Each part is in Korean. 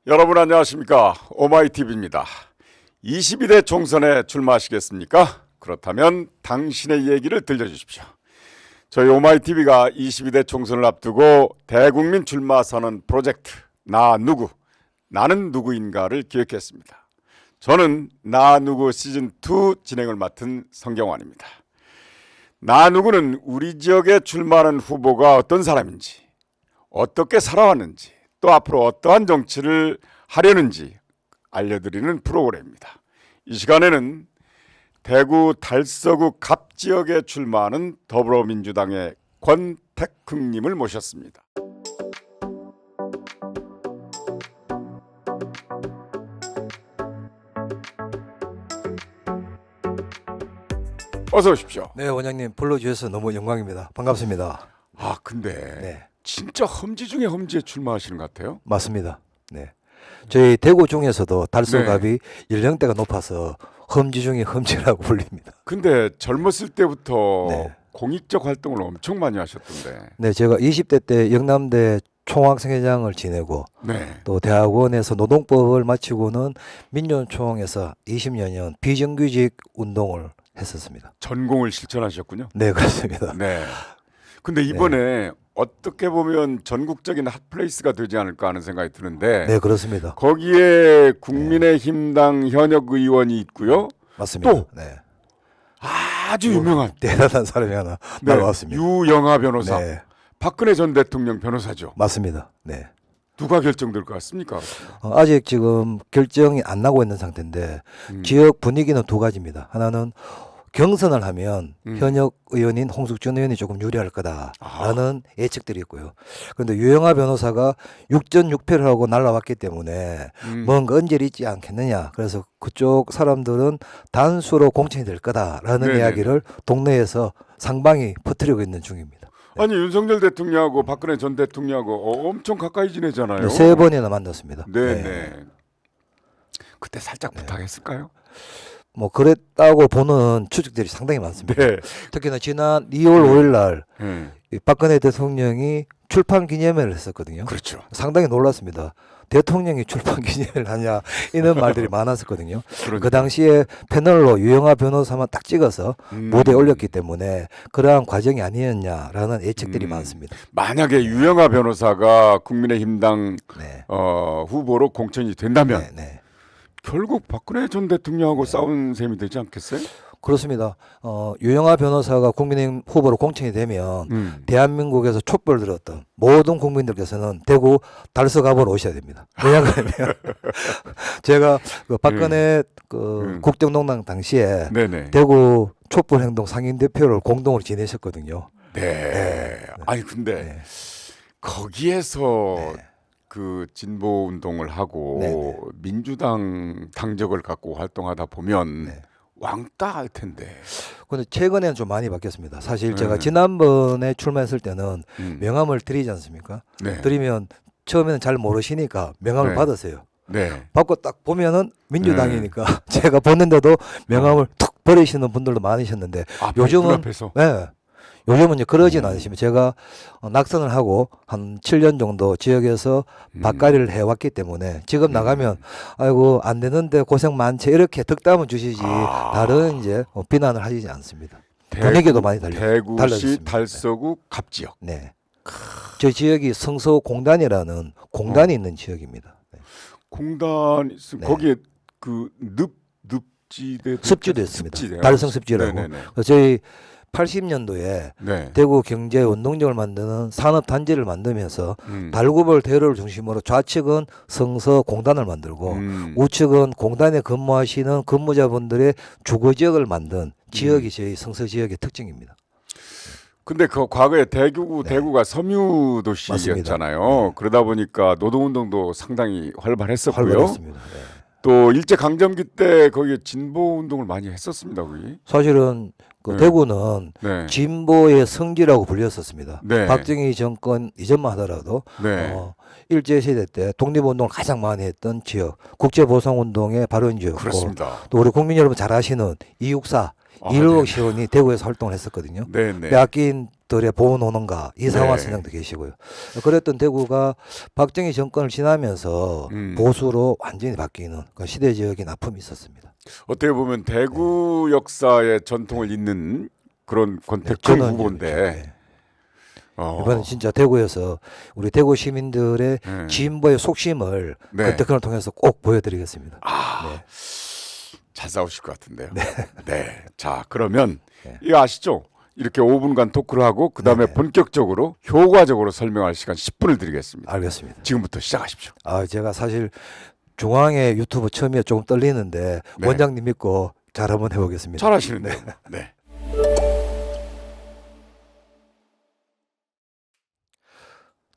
여러분 안녕하십니까? 오마이TV입니다. 22대 총선에 출마하시겠습니까? 그렇다면 당신의 얘기를 들려주십시오. 저희 오마이TV가 22대 총선을 앞두고 대국민 출마 선언 프로젝트 나는 누구인가를 기획했습니다. 저는 나 누구 시즌2 진행을 맡은 성경환입니다. 나 누구는 우리 지역에 출마하는 후보가 어떤 사람인지, 어떻게 살아왔는지, 또 앞으로 어떠한 정치를 하려는지 알려드리는 프로그램입니다. 이 시간에는 대구 달서구 갑 지역에 출마하는 더불어민주당의 권택흥님을 모셨습니다. 어서 오십시오. 네, 원장님 불러주셔서 너무 영광입니다. 반갑습니다. 아, 근데 네, 진짜 험지 중에 험지에 출마하시는 것 같아요. 맞습니다. 네, 저희 대구 중에서도 달서갑이 네. 연령대가 높아서 험지 중에 험지라고 불립니다. 근데 젊었을 때부터 네. 공익적 활동을 엄청 많이 하셨던데. 네, 제가 20대 때 영남대 총학생회장을 지내고 네. 또 대학원에서 노동법을 마치고는 민주노총에서 20여년 비정규직 운동을 했었습니다. 전공을 실천하셨군요. 네, 그렇습니다. 네. 근데 이번에 어떻게 보면 전국적인 핫플레이스가 되지 않을까 하는 생각이 드는데 네, 그렇습니다. 거기에 국민의힘당 현역 의원이 있고요. 맞습니다. 또 네, 아주 유명한 대단한 사람이 하나 나왔습니다. 유영하 변호사, 네, 박근혜 전 대통령 변호사죠. 맞습니다. 네. 누가 결정될 것 같습니까? 아직 지금 결정이 안 나고 있는 상태인데 지역 분위기는 두 가지입니다. 하나는 경선을 하면 현역 의원인 홍숙준 의원이 조금 유리할 거다라는 예측들이 있고요. 그런데 유영하 변호사가 6전 6패를 하고 날라왔기 때문에 뭔가 언질이 있지 않겠느냐. 그래서 그쪽 사람들은 단수로 공천이 될 거다라는 네네. 이야기를 동네에서 상방이 퍼뜨리고 있는 중입니다. 아니 윤석열 대통령하고 박근혜 전 대통령하고 엄청 가까이 지내잖아요. 세 번이나 만났습니다. 네네. 그때 살짝 부탁했을까요? 뭐 그랬다고 보는 추측들이 상당히 많습니다. 네. 특히나 지난 2월 5일 날 네. 이 박근혜 대통령이 출판 기념회를 했었거든요. 그렇죠. 상당히 놀랐습니다. 대통령이 출판 기념회를 하냐 이런 말들이 많았었거든요. 그 당시에 패널로 유영하 변호사만 딱 찍어서 무대에 올렸기 때문에 그러한 과정이 아니었냐라는 예측들이 많습니다. 만약에 유영하 변호사가 국민의힘당 네. 후보로 공천이 된다면 네, 네. 결국 박근혜 전 대통령하고 싸운 셈이 되지 않겠어요? 그렇습니다. 유영하 변호사가 국민의힘 후보로 공천이 되면 대한민국에서 촛불을 들었던 모든 국민들께서는 대구 달서갑으로 오셔야 됩니다. 왜냐 그러면 제가 그 박근혜 그 국정농단 당시에 네네. 대구 촛불 행동 상임 대표를 공동으로 지내셨거든요. 네. 아니 근데 네. 거기에서 그 진보 운동을 하고 네네. 민주당 당적을 갖고 활동하다 보면 네. 왕따 할 텐데. 근데 최근에는 좀 많이 바뀌었습니다. 사실 제가 지난번에 출마했을 때는 명함을 드리지 않습니까? 네. 드리면 처음에는 잘 모르시니까 명함을 네. 받았어요. 네. 받고 딱 보면은 민주당이니까 제가 보는데도 명함을 툭 버리시는 분들도 많으셨는데 요즘은 앞에서. 네. 요즘은 이제 그러진 않으시면 제가 낙선을 하고 한 7년 정도 지역에서 밭갈이를 해왔기 때문에 지금 나가면 아이고 안 되는데 고생 많지 이렇게 덕담은 주시지 다른 이제 비난을 하시지 않습니다. 분위기도 많이 대구시 달라졌습니다. 달서구 갑지역. 네. 저희 지역이 성서공단이라는 공단이 있는 지역입니다. 네. 공단 거기에 그 늪지대 습지도 있습니다. 습지대요? 달성 습지라고. 네네네. 그래서 저희 80년도에 네. 대구 경제 운동장을 만드는 산업 단지를 만들면서 달구벌 대로를 중심으로 좌측은 성서 공단을 만들고 우측은 공단에 근무하시는 근무자분들의 주거 지역을 만든 지역이 저희 성서 지역의 특징입니다. 근데 그 과거에 대구가 섬유 도시였잖아요. 그러다 보니까 노동운동도 상당히 활발했었고요. 활발했습니다. 네. 또 일제 강점기 때 거기 진보 운동을 많이 했었습니다. 거기. 사실은 그 대구는 네. 진보의 성지라고 불렸었습니다. 네. 박정희 정권 이전만 하더라도 네. 일제 시대 때 독립운동을 가장 많이 했던 지역, 국제보상운동의 발원지였고 그렇습니다. 또 우리 국민 여러분 잘 아시는 264, 116 시원이 대구에서 활동을 했었거든요. 네네. 빼앗긴 들의 보호노동가 이상화 네. 선장도 계시고요. 그랬던 대구가 박정희 정권을 지나면서 보수로 완전히 바뀌는 그 시대적인 아픔이 있었습니다. 어떻게 보면 대구 역사의 전통을 잇는 그런 권태큰 저는 후보인데 이번에 진짜 대구에서 우리 대구 시민들의 네. 진보의 속심을 네. 권태큰을 통해서 꼭 보여드리겠습니다. 아, 네. 잘 싸우실 것 같은데요. 네. 자, 그러면 네. 이거 아시죠? 이렇게 5분간 토크를 하고 그 다음에 네네. 본격적으로 효과적으로 설명할 시간 10분을 드리겠습니다. 알겠습니다. 지금부터 시작하십시오. 제가 사실 중앙의 유튜브 처음에 조금 떨리는데 네. 원장님 믿고 잘 한번 해보겠습니다. 잘하시는데요. 네.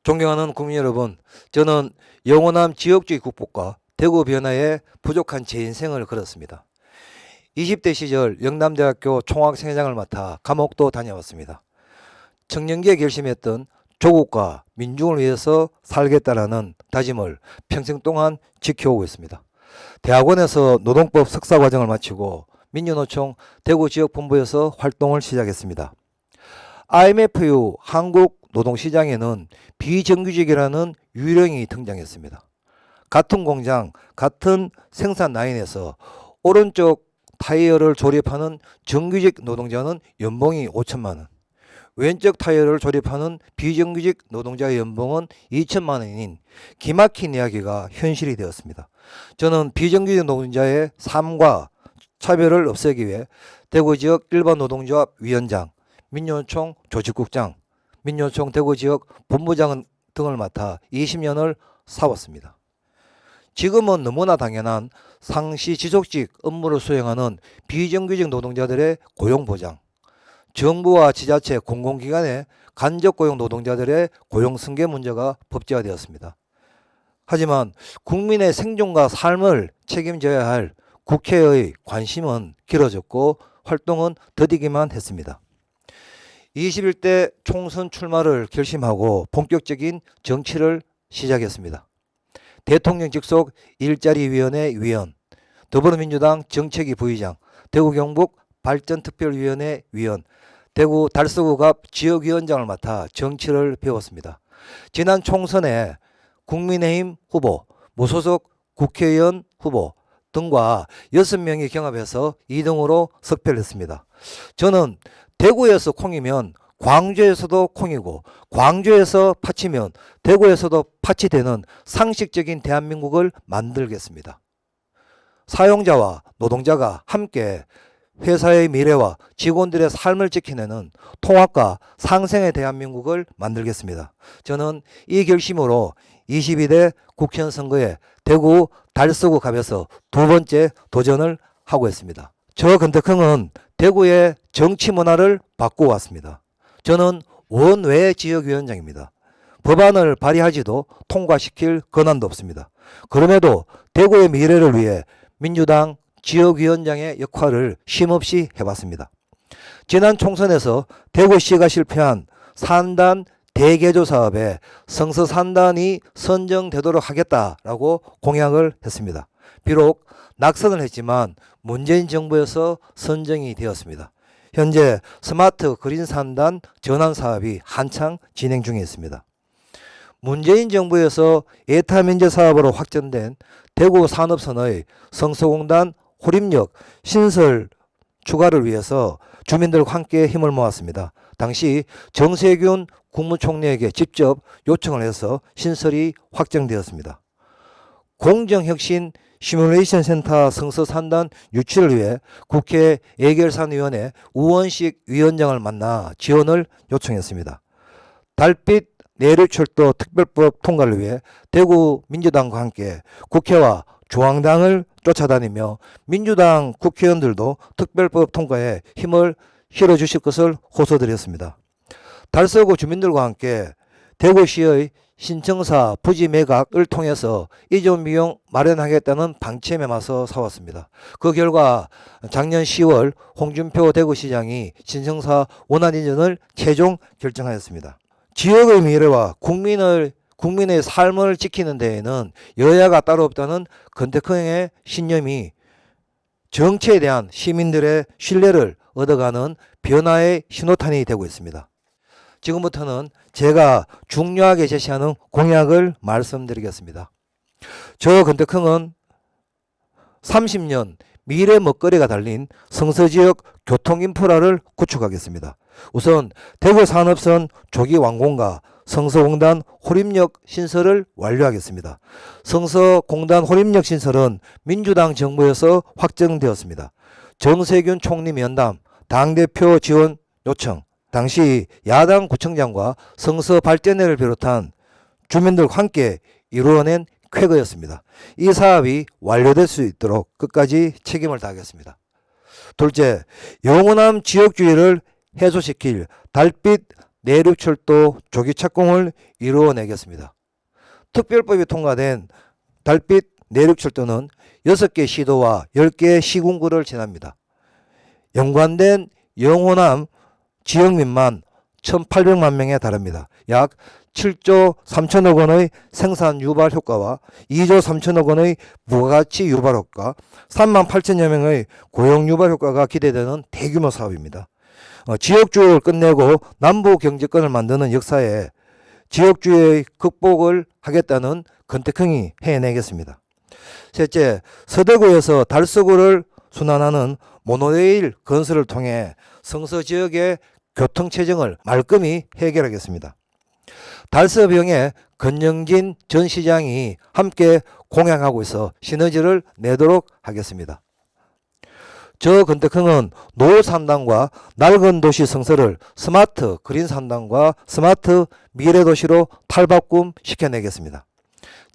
존경하는 국민 여러분, 저는 영원한 지역주의 국복과 대구 변화에 부족한 제 인생을 걸었습니다. 20대 시절 영남대학교 총학생회장을 맡아 감옥도 다녀왔습니다. 청년기에 결심했던 조국과 민중을 위해서 살겠다라는 다짐을 평생 동안 지켜오고 있습니다. 대학원에서 노동법 석사과정을 마치고 민주노총 대구지역본부에서 활동을 시작했습니다. IMF 이후 한국 노동시장에는 비정규직이라는 유령이 등장했습니다. 같은 공장, 같은 생산 라인에서 오른쪽 타이어를 조립하는 정규직 노동자는 연봉이 5천만 원, 왼쪽 타이어를 조립하는 비정규직 노동자의 연봉은 2천만 원인 기막힌 이야기가 현실이 되었습니다. 저는 비정규직 노동자의 삶과 차별을 없애기 위해 대구지역 일반 노동조합 위원장, 민주노총 조직국장, 민주노총 대구지역 본부장 등을 맡아 20년을 살았습니다. 지금은 너무나 당연한 상시 지속직 업무를 수행하는 비정규직 노동자들의 고용보장, 정부와 지자체 공공기관의 간접고용 노동자들의 고용승계 문제가 법제화되었습니다. 하지만 국민의 생존과 삶을 책임져야 할 국회의 관심은 길어졌고 활동은 더디기만 했습니다. 21대 총선 출마를 결심하고 본격적인 정치를 시작했습니다. 대통령 직속 일자리위원회 위원, 더불어민주당 정책위 부의장, 대구경북 발전특별위원회 위원, 대구 달서구갑 지역위원장을 맡아 정치를 배웠습니다. 지난 총선에 국민의힘 후보, 무소속 국회의원 후보 등과 6명이 경합해서 2등으로 석패했습니다. 저는 대구에서 콩이면 광주에서도 콩이고 광주에서 팥이면 대구에서도 팥이 되는 상식적인 대한민국을 만들겠습니다. 사용자와 노동자가 함께 회사의 미래와 직원들의 삶을 지켜내는 통합과 상생의 대한민국을 만들겠습니다. 저는 이 결심으로 22대 국회의원 선거에 대구 달서구 갑에서 두 번째 도전을 하고 있습니다. 저 권태형은 대구의 정치 문화를 바꾸어 왔습니다. 저는 원외 지역위원장입니다. 법안을 발의하지도 통과시킬 권한도 없습니다. 그럼에도 대구의 미래를 위해 민주당 지역위원장의 역할을 쉼없이 해봤습니다. 지난 총선에서 대구시가 실패한 산단 대개조 사업에 성서 산단이 선정되도록 하겠다라고 공약을 했습니다. 비록 낙선을 했지만 문재인 정부에서 선정이 되었습니다. 현재 스마트 그린 산단 전환 사업이 한창 진행 중에 있습니다. 문재인 정부에서 예타 면제 사업으로 확정된 대구 산업선의 성서공단 호림역 신설 추가를 위해서 주민들과 함께 힘을 모았습니다. 당시 정세균 국무총리에게 직접 요청을 해서 신설이 확정되었습니다. 공정혁신 시뮬레이션 센터 성서산단 유치를 위해 국회 예결산위원회 우원식 위원장을 만나 지원을 요청했습니다. 달빛 내륙철도 특별법 통과를 위해 대구 민주당과 함께 국회와 중앙당을 쫓아다니며 민주당 국회의원들도 특별법 통과에 힘을 실어주실 것을 호소드렸습니다. 달서구 주민들과 함께 대구시의 신청사 부지 매각을 통해서 이전 비용 마련하겠다는 방침에 맞서 싸웠습니다. 그 결과 작년 10월 홍준표 대구시장이 신청사 원안 이전을 최종 결정하였습니다. 지역의 미래와 국민의 삶을 지키는 데에는 여야가 따로 없다는 권태형의 신념이 정치에 대한 시민들의 신뢰를 얻어가는 변화의 신호탄이 되고 있습니다. 지금부터는 제가 중요하게 제시하는 공약을 말씀드리겠습니다. 저 건덕흥은 30년 미래 먹거리가 달린 성서지역 교통인프라를 구축하겠습니다. 우선 대구산업선 조기 완공과 성서공단 호림역 신설을 완료하겠습니다. 성서공단 호림역 신설은 민주당 정부에서 확정되었습니다. 정세균 총리 면담, 당대표 지원 요청, 당시 야당 구청장과 성서발전회를 비롯한 주민들과 함께 이루어낸 쾌거였습니다. 이 사업이 완료될 수 있도록 끝까지 책임을 다하겠습니다. 둘째, 영호남 지역주의를 해소시킬 달빛 내륙철도 조기 착공을 이루어내겠습니다. 특별법이 통과된 달빛 내륙철도는 6개 시도와 10개 시군구를 지납니다. 연관된 영호남 지역민만 1,800만 명에 달합니다. 약 7조 3천억 원의 생산 유발 효과와 2조 3천억 원의 부가가치 유발 효과, 3만 8천여 명의 고용 유발 효과가 기대되는 대규모 사업입니다. 지역주의를 끝내고 남부 경제권을 만드는 역사에 지역주의의 극복을 하겠다는 건택흥이 해내겠습니다. 셋째, 서대구에서 달서구를 순환하는 모노레일 건설을 통해 성서 지역의 교통체증을 말끔히 해결하겠습니다. 달서병에 건영진 전 시장이 함께 공약하고 있어 시너지를 내도록 하겠습니다. 저 건덕흥은 노후 3단과 낡은 도시 성서를 스마트 그린 3단과 스마트 미래 도시로 탈바꿈 시켜내겠습니다.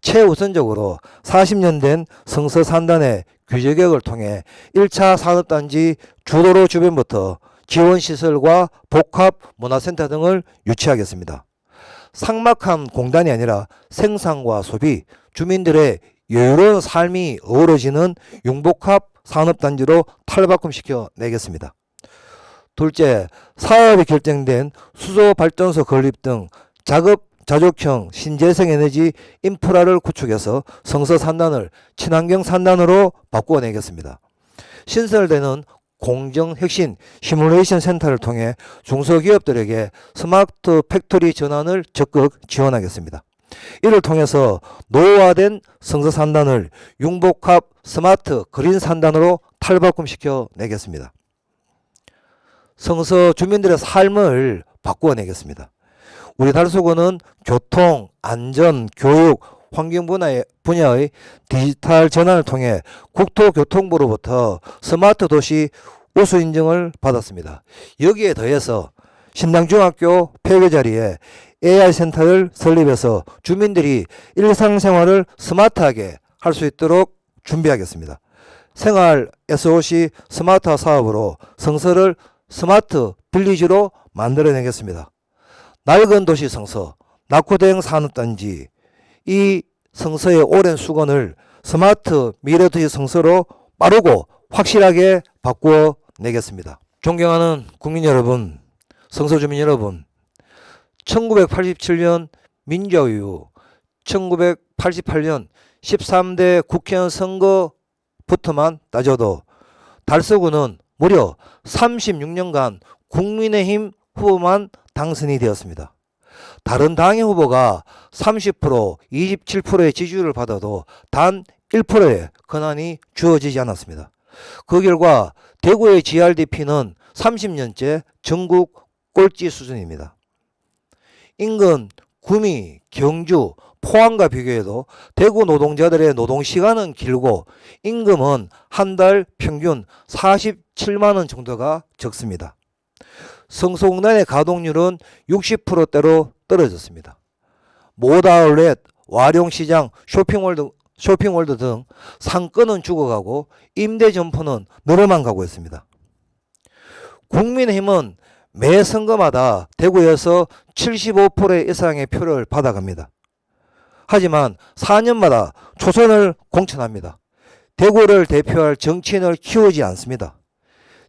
최우선적으로 40년 된 성서 3단의 규제개혁을 통해 1차 산업단지 주도로 주변부터 지원시설과 복합문화센터 등을 유치하겠습니다. 삭막한 공단이 아니라 생산과 소비, 주민들의 여유로운 삶이 어우러지는 융복합 산업단지로 탈바꿈시켜 내겠습니다. 둘째, 사업이 결정된 수소발전소 건립 등 자급자족형 신재생에너지 인프라를 구축해서 성서 산단을 친환경 산단으로 바꾸어내겠습니다. 신설되는 공정혁신 시뮬레이션 센터를 통해 중소기업들에게 스마트 팩토리 전환을 적극 지원하겠습니다. 이를 통해서 노후화된 성서 산단을 융복합 스마트 그린 산단으로 탈바꿈시켜 내겠습니다. 성서 주민들의 삶을 바꾸어 내겠습니다. 우리 달서구는 교통, 안전, 교육, 환경 분야의 디지털 전환을 통해 국토교통부로부터 스마트 도시 우수 인증을 받았습니다. 여기에 더해서 신당중학교 폐교 자리에 AI 센터를 설립해서 주민들이 일상생활을 스마트하게 할 수 있도록 준비하겠습니다. 생활 SOC 스마트화 사업으로 성서를 스마트 빌리지로 만들어내겠습니다. 낡은 도시 성서, 낙후대행 산업단지, 이 성서의 오랜 수건을 스마트 미래도시 성서로 빠르고 확실하게 바꾸어 내겠습니다. 존경하는 국민 여러분, 성서 주민 여러분, 1987년 민주화 이후 1988년 13대 국회의원 선거부터만 따져도 달서구는 무려 36년간 국민의힘 후보만 당선이 되었습니다. 다른 당의 후보가 30%, 27%의 지지율을 받아도 단 1%의 권한이 주어지지 않았습니다. 그 결과 대구의 GRDP는 30년째 전국 꼴찌 수준입니다. 인근 구미, 경주, 포항과 비교해도 대구 노동자들의 노동시간은 길고 임금은 한 달 평균 47만 원 정도가 적습니다. 성소공단의 가동률은 60%대로 떨어졌습니다. 모다아울렛, 와룡시장, 쇼핑월드 등 상권은 죽어가고 임대점포는 늘어만 가고 있습니다. 국민의힘은 매 선거마다 대구에서 75% 이상의 표를 받아갑니다. 하지만 4년마다 초선을 공천합니다. 대구를 대표할 정치인을 키우지 않습니다.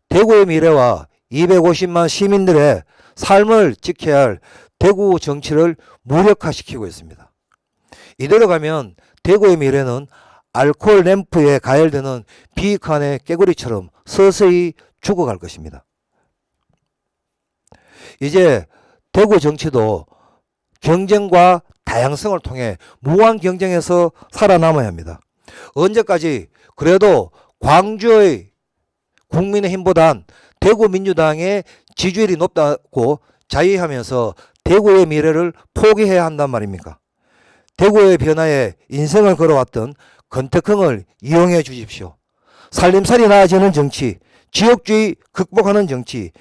대구의 미래와 250만 시민들의 삶을 지켜야 할 대구 정치를 무력화시키고 있습니다. 이대로 가면 대구의 미래는 알코올 램프에 가열되는 비칸의 깨구리처럼 서서히 죽어갈 것입니다. 이제 대구 정치도 경쟁과 다양성을 통해 무한 경쟁에서 살아남아야 합니다. 언제까지 그래도 광주의 국민의힘보단 대구 민주당의 지지율이 높다고 자의하면서 대구의 미래를 포기해야 한단 말입니까? 대구의 변화에 인생을 걸어왔던 권태형을 이용해 주십시오. 살림살이 나아지는 정치, 지역주의 극복하는 정치,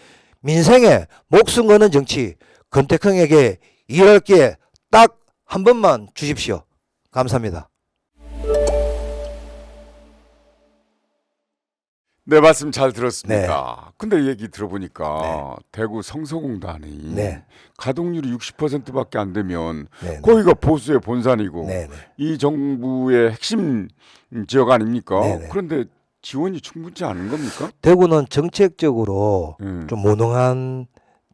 민생에 목숨 거는 정치, 권태형에게 일할 기회 딱 한 번만 주십시오. 감사합니다. 네, 말씀 잘 들었습니다. 근데 얘기 들어보니까 대구 성서공단이 네. 가동률이 60%밖에 안 되면 네, 네. 거기가 보수의 본산이고 네, 네. 이 정부의 핵심 지역 아닙니까? 네, 네. 그런데 지원이 충분치 않은 겁니까? 대구는 정책적으로 음. 좀 무능한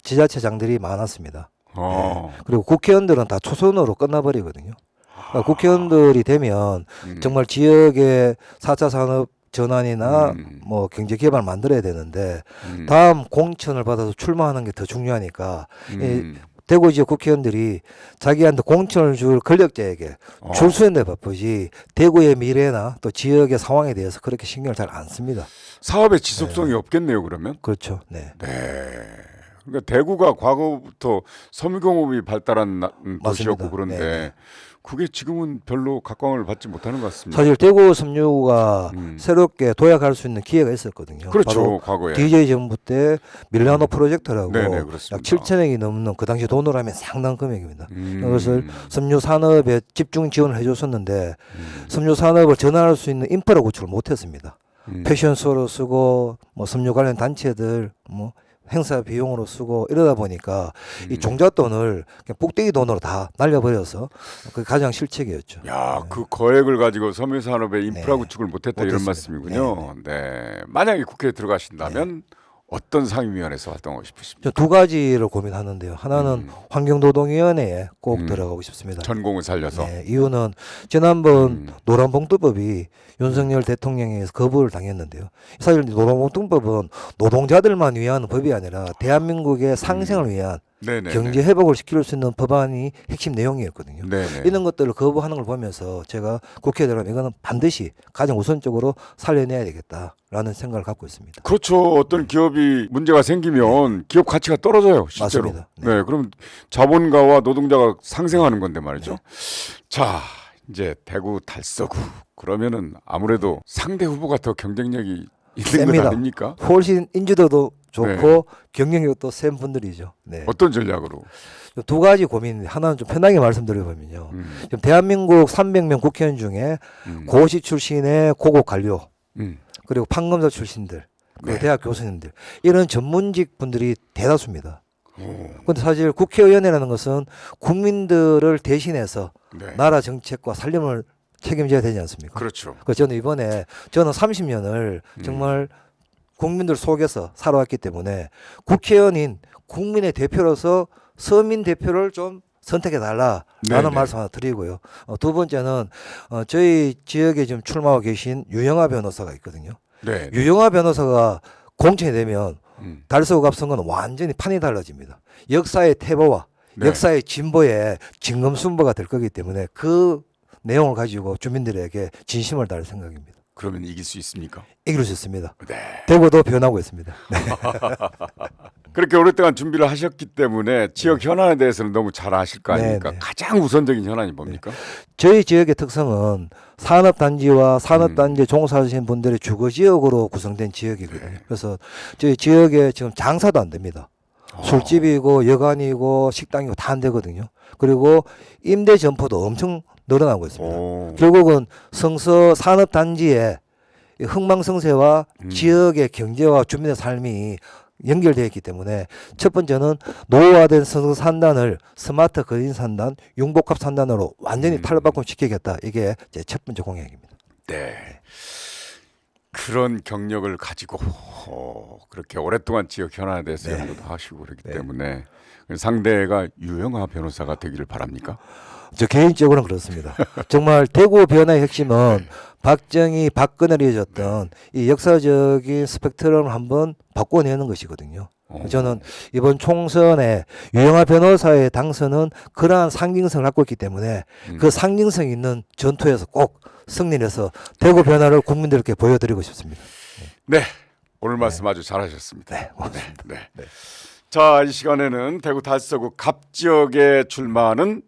지자체장들이 많았습니다. 어. 그리고 국회의원들은 다 초선으로 끝나버리거든요. 그러니까 국회의원들이 되면 정말 지역의 4차 산업 전환이나 뭐 경제 개발 만들어야 되는데 다음 공천을 받아서 출마하는 게 더 중요하니까 이 대구 지역 국회의원들이 자기한테 공천을 줄 권력자에게 줄 수 있는 데 바쁘지 대구의 미래나 또 지역의 상황에 대해서 그렇게 신경을 잘 안 씁니다. 사업의 지속성이 없겠네요, 그러면? 그렇죠. 네. 네. 그러니까 대구가 과거부터 섬유공업이 발달한 도시였고 맞습니다. 그런데 네. 그게 지금은 별로 각광을 받지 못하는 것 같습니다. 사실 대구 섬유가 새롭게 도약할 수 있는 기회가 있었거든요. 그렇죠, 바로 과거에. DJ 정부 때 밀라노 프로젝트라고 네네, 그렇습니다. 약 7천억이 넘는 그 당시 돈으로 하면 상당 금액입니다. 이것을 섬유 산업에 집중 지원을 해줬었는데 섬유 산업을 전환할 수 있는 인프라 구축을 못했습니다. 패션쇼로 쓰고 뭐 섬유 관련 단체들 뭐 행사 비용으로 쓰고 이러다 보니까 이 종잣돈을 그냥 꼭대기 돈으로 다 날려버려서 그게 가장 실책이었죠. 야, 그 거액을 가지고 섬유산업의 인프라 네. 구축을 못했다 이런 못했습니다. 말씀이군요. 네. 만약에 국회에 들어가신다면 어떤 상임위원회에서 활동하고 싶으십니까? 저 두 가지를 고민하는데요. 하나는 환경노동위원회에 꼭 들어가고 싶습니다. 전공을 살려서. 네, 이유는 지난번 노란봉투법이 윤석열 대통령에 서 거부를 당했는데요. 사실 노란봉투법은 노동자들만 위한 법이 아니라 대한민국의 상생을 위한 네네. 경제 회복을 시킬 수 있는 법안이 핵심 내용이었거든요. 네네. 이런 것들을 거부하는 걸 보면서 제가 국회에 들어가면 이거는 반드시 가장 우선적으로 살려내야 되겠다라는 생각을 갖고 있습니다. 그렇죠. 어떤 기업이 문제가 생기면 기업 가치가 떨어져요, 실제로. 맞습니다. 네. 그럼 자본가와 노동자가 상생하는 건데 말이죠. 자, 이제 대구 달서구 그러면은 아무래도 상대 후보가 더 경쟁력이 있는 것 셉니다. 아닙니까? 훨씬 인지도도 좋고 경쟁력도 센 분들이죠. 네. 어떤 전략으로? 두 가지 고민, 하나는 좀 편하게 말씀드려보면요. 지금 대한민국 300명 국회의원 중에 고시 출신의 고급 관료, 그리고 판검사 출신들, 그리고 네. 대학 교수님들, 이런 전문직 분들이 대다수입니다. 그런데 사실 국회의원이라는 것은 국민들을 대신해서 네. 나라 정책과 살림을 책임져야 되지 않습니까? 그렇죠. 그래서 저는 30년을 정말 국민들 속에서 살아왔기 때문에 국회의원인 국민의 대표로서 서민 대표를 좀 선택해 달라라는 네네. 말씀 하나 드리고요. 두 번째는 저희 지역에 지금 출마하고 계신 유영아 변호사가 있거든요. 네. 유영아 변호사가 공천이 되면 달서구 갑선거는 완전히 판이 달라집니다. 역사의 태보와 네. 역사의 진보에 진검승부가 될 거기 때문에 그 내용을 가지고 주민들에게 진심을 다할 생각입니다. 그러면 이길 수 있습니까? 이길 수 있습니다. 네. 대구도 변하고 있습니다. 네. 그렇게 오랫동안 준비를 하셨기 때문에 지역 현안에 대해서는 너무 잘 아실 거 아닙니까? 네, 네. 가장 우선적인 현안이 뭡니까? 저희 지역의 특성은 산업단지와 산업단지에 종사하시는 분들의 주거지역으로 구성된 지역이거든요. 그래서 저희 지역에 지금 장사도 안 됩니다. 술집이고 여관이고 식당이고 다 안 되거든요. 그리고 임대 점포도 엄청 늘어나고 있습니다. 오. 결국은 성서 산업단지의 흥망성쇠와 지역의 경제와 주민의 삶이 연결되어 있기 때문에 첫 번째는 노후화된 성서 산단을 스마트 거인 산단, 융복합 산단으로 완전히 탈바꿈 시키겠다. 이게 제 첫 번째 공약입니다. 네. 그런 경력을 가지고 그렇게 오랫동안 지역 현안에 대해서 연구도 하시고 그렇기 때문에 상대가 유영아 변호사가 되기를 바랍니까? 저 개인적으로는 그렇습니다. 정말 대구 변화의 핵심은 박정희, 박근혜를 이어졌던 이 역사적인 스펙트럼을 한번 바꿔내는 것이거든요. 저는 이번 총선에 유영하 변호사의 당선은 그러한 상징성을 갖고 있기 때문에 그 상징성 있는 전투에서 꼭 승리해서 대구 변화를 국민들께 보여드리고 싶습니다. 네, 오늘 말씀 아주 잘하셨습니다. 네, 고맙습니다. 네. 자, 이 시간에는 대구 달서구 갑 지역에 출마하는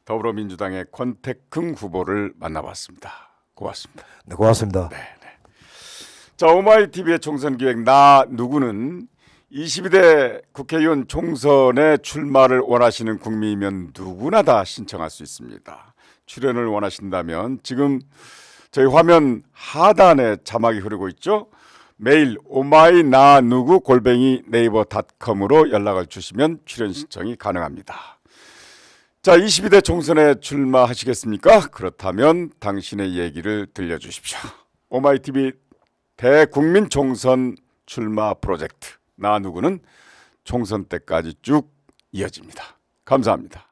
더불어민주당의 권택흥 후보를 만나봤습니다. 고맙습니다. 네, 고맙습니다. 자, 오마이TV의 총선기획 나 누구는 22대 국회의원 총선에 출마를 원하시는 국민이면 누구나 다 신청할 수 있습니다. 출연을 원하신다면 지금 저희 화면 하단에 자막이 흐르고 있죠. 메일 오마이나누구 네이버닷컴으로 연락을 주시면 출연 신청이 가능합니다. 자, 22대 총선에 출마하시겠습니까? 그렇다면 당신의 얘기를 들려주십시오. 오마이TV 대국민 총선 출마 프로젝트 나 누구는 총선 때까지 쭉 이어집니다. 감사합니다.